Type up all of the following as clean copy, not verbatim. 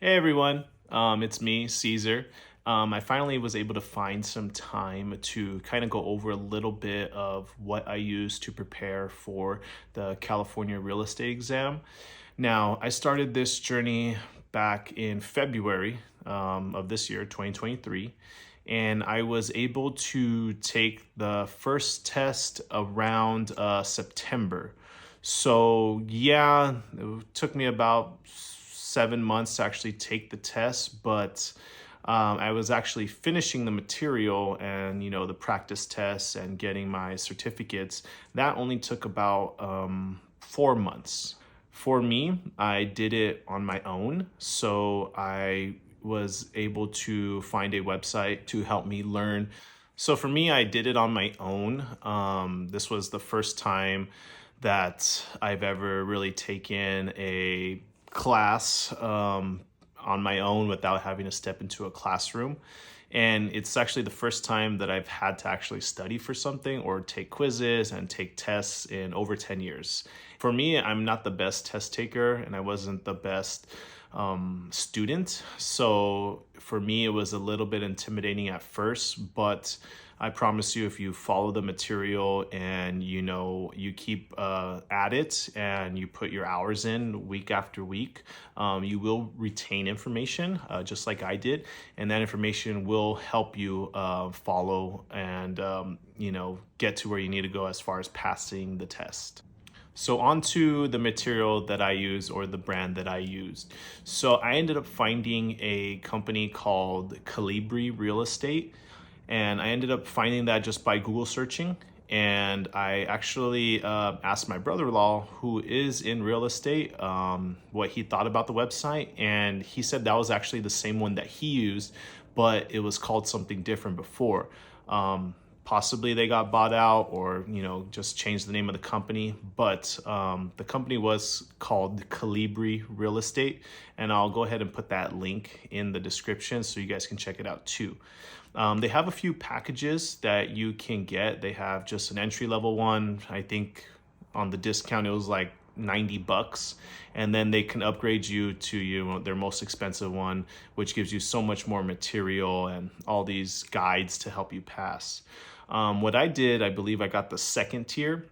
Hey everyone, it's me, Caesar. I finally was able to find some time to kind of go over a little bit of what I use to prepare for the California real estate exam. Now, I started this journey back in February of this year, 2023, and I was able to take the first test around September. So, yeah, it took me about 7 months to actually take the test, but I was actually finishing the material and the practice tests and getting my certificates. That only took about 4 months. For me, I did it on my own, so I was able to find a website to help me learn. So for me, I did it on my own. This was the first time that I've ever really taken a class on my own without having to step into a classroom. And it's actually the first time that I've had to actually study for something or take quizzes and take tests in over 10 years. For me, I'm not the best test taker and I wasn't the best student. So for me, it was a little bit intimidating at first, but I promise you, if you follow the material and you keep at it and you put your hours in week after week, you will retain information just like I did, and that information will help you follow and get to where you need to go as far as passing the test. So onto the material that I use or the brand that I used. So I ended up finding a company called Real Estate, and I ended up finding that just by Google searching. And I actually asked my brother-in-law, who is in real estate, what he thought about the website. And he said that was actually the same one that he used, but it was called something different before. Possibly they got bought out or, just changed the name of the company. But the company was called Calibri Real Estate. And I'll go ahead and put that link in the description so you guys can check it out too. They have a few packages that you can get. They have just an entry level one. I think on the discount it was like $90, and then they can upgrade you to their most expensive one, which gives you so much more material and all these guides to help you pass. What I did, I believe I got the second tier.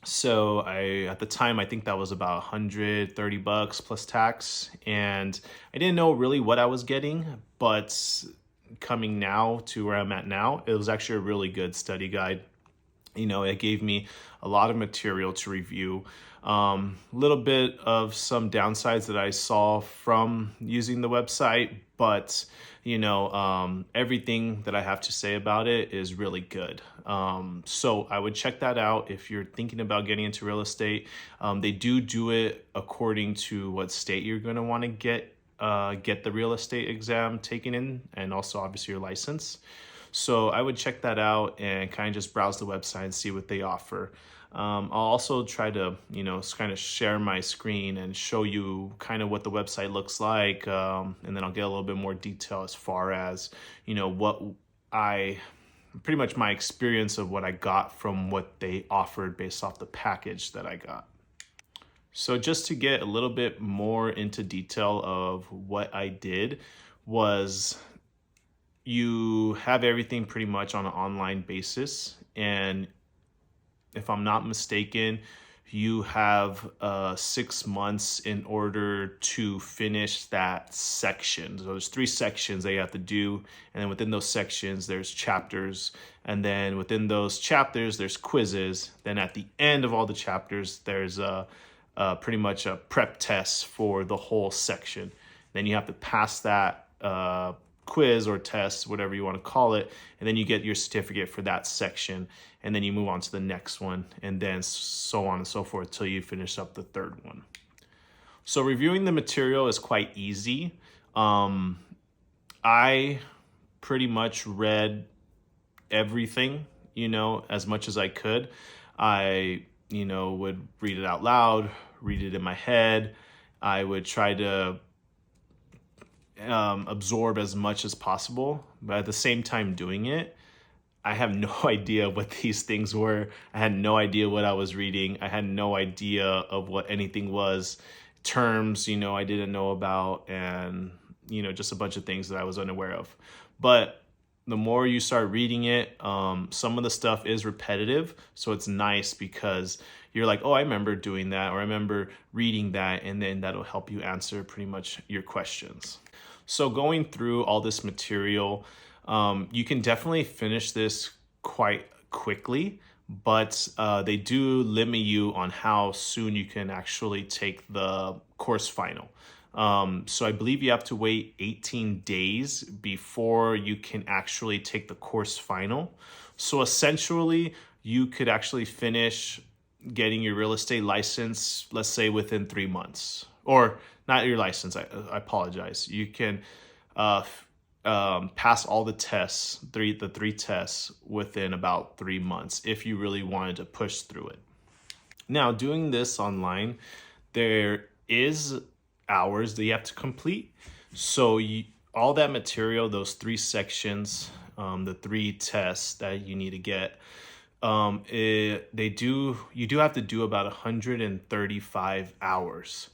So at the time, I think that was about $130 plus tax, and I didn't know really what I was getting, but coming now to where I'm at now, it was actually a really good study guide. It gave me a lot of material to review. Little bit of some downsides that I saw from using the website, but everything that I have to say about it is really good. So I would check that out if you're thinking about getting into real estate. They do it according to what state you're going to want to get the real estate exam taken in, and also obviously your license. So I would check that out and kind of just browse the website and see what they offer. I'll also try to, kind of share my screen and show you kind of what the website looks like. And then I'll get a little bit more detail as far as, what pretty much my experience of what I got from what they offered based off the package that I got. So just to get a little bit more into detail of what I did was, you have everything pretty much on an online basis. And if I'm not mistaken, you have 6 months in order to finish that section. So there's 3 sections that you have to do. And then within those sections, there's chapters. And then within those chapters, there's quizzes. Then at the end of all the chapters, there's pretty much a prep test for the whole section. Then you have to pass that quiz or test, whatever you want to call it, and then you get your certificate for that section, and then you move on to the next one, and then so on and so forth till you finish up the third one. So reviewing the material is quite easy. I pretty much read everything, as much as I could. I would read it out loud, read it in my head. I would try to absorb as much as possible, but at the same time doing it, I have no idea what these things were. I had no idea what I was reading. I had no idea of what anything was. terms, I didn't know about, and, just a bunch of things that I was unaware of. But the more you start reading it, some of the stuff is repetitive. So it's nice because you're like, oh, I remember doing that, or I remember reading that, and then that'll help you answer pretty much your questions. So going through all this material, you can definitely finish this quite quickly, but they do limit you on how soon you can actually take the course final. So I believe you have to wait 18 days before you can actually take the course final. So essentially, you could actually finish getting your real estate license, let's say within 3 months, or not your license. I apologize. You can pass all the tests, the three tests within about 3 months if you really wanted to push through it. Now, doing this online, there is hours that you have to complete. So all that material, those 3 sections, the 3 tests that you need to get, you do have to do about 135 hours.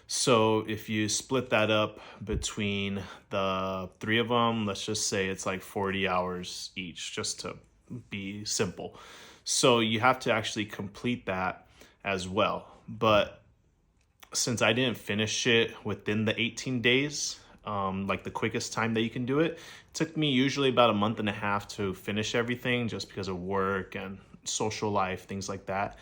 So if you split that up between the 3 of them, let's just say it's like 40 hours each, just to be simple. So you have to actually complete that as well. But since I didn't finish it within the 18 days, like the quickest time that you can do it, it took me usually about a month and a half to finish everything, just because of work and social life, things like that.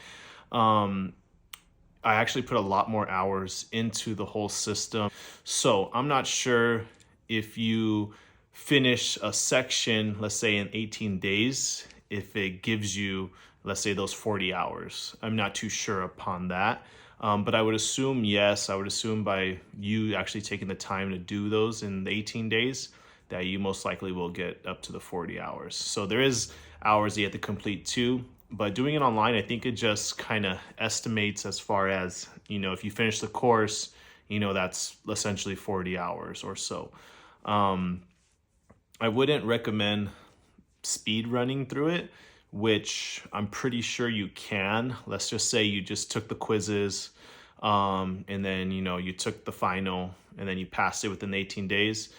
I actually put a lot more hours into the whole system. So I'm not sure if you finish a section, let's say in 18 days, if it gives you, let's say, those 40 hours. I'm not too sure upon that. But I would assume, yes, I would assume by you actually taking the time to do those in the 18 days, that you most likely will get up to the 40 hours. So there is hours that you have to complete too. But doing it online, I think it just kind of estimates as far as, if you finish the course, that's essentially 40 hours or so. I wouldn't recommend speed running through it, which I'm pretty sure you can. Let's just say you just took the quizzes, and then, you took the final, and then you passed it within 18 days.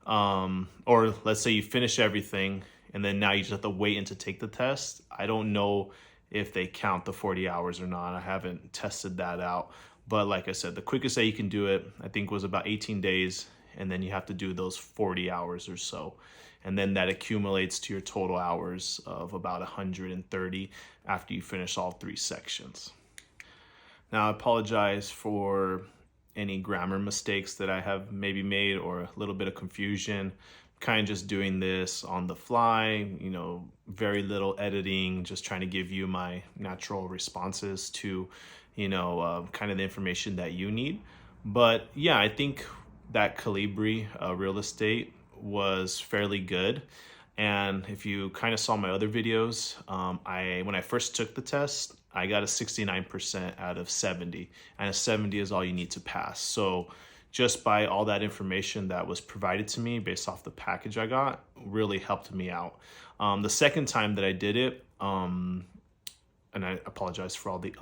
Or let's say you finish everything, and then now you just have to wait and to take the test. I don't know if they count the 40 hours or not. I haven't tested that out. But like I said, the quickest that you can do it, I think, was about 18 days. And then you have to do those 40 hours or so. And then that accumulates to your total hours of about 130 after you finish all 3 sections. Now, I apologize for any grammar mistakes that I have maybe made, or a little bit of confusion. Kind of just doing this on the fly, very little editing, just trying to give you my natural responses to, kind of the information that you need. But yeah, I think that Calibri real estate was fairly good. And if you kind of saw my other videos, when I first took the test, I got a 69% out of 70, and a 70 is all you need to pass. So just by all that information that was provided to me based off the package I got, really helped me out. The second time that I did it, and I apologize for all the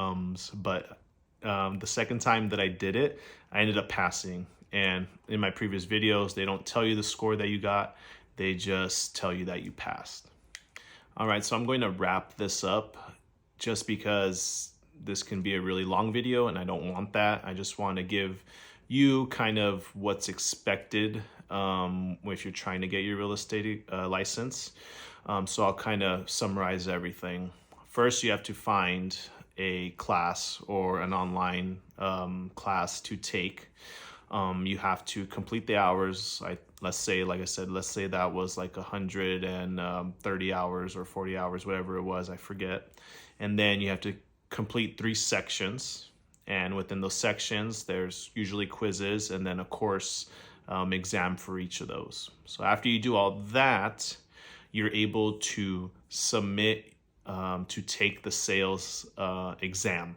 but the second time that I did it, I ended up passing. And in my previous videos, they don't tell you the score that you got. They just tell you that you passed. All right, so I'm going to wrap this up, just because this can be a really long video and I don't want that. I just want to give you kind of what's expected if you're trying to get your real estate license. So I'll kind of summarize everything. First, you have to find a class or an online class to take. You have to complete the hours. Let's say that was like 130 hours or 40 hours, whatever it was, I forget. And then you have to complete 3 sections. And within those sections, there's usually quizzes and then a course exam for each of those. So after you do all that, you're able to submit to take the sales exam.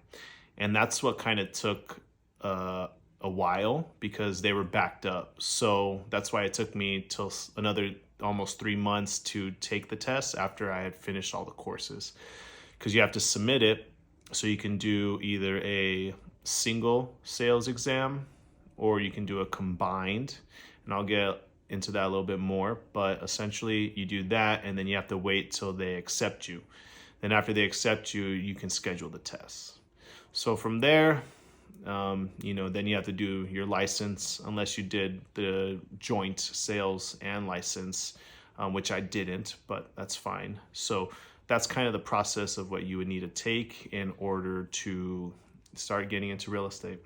And that's what kind of took a while, because they were backed up. So that's why it took me till another almost 3 months to take the test after I had finished all the courses, because you have to submit it. So you can do either a single sales exam or you can do a combined, and I'll get into that a little bit more. But essentially, you do that, and then you have to wait till they accept you. Then after they accept you, you can schedule the tests. So from there, then you have to do your license, unless you did the joint sales and license, which I didn't, but that's fine. So that's kind of the process of what you would need to take in order to start getting into real estate.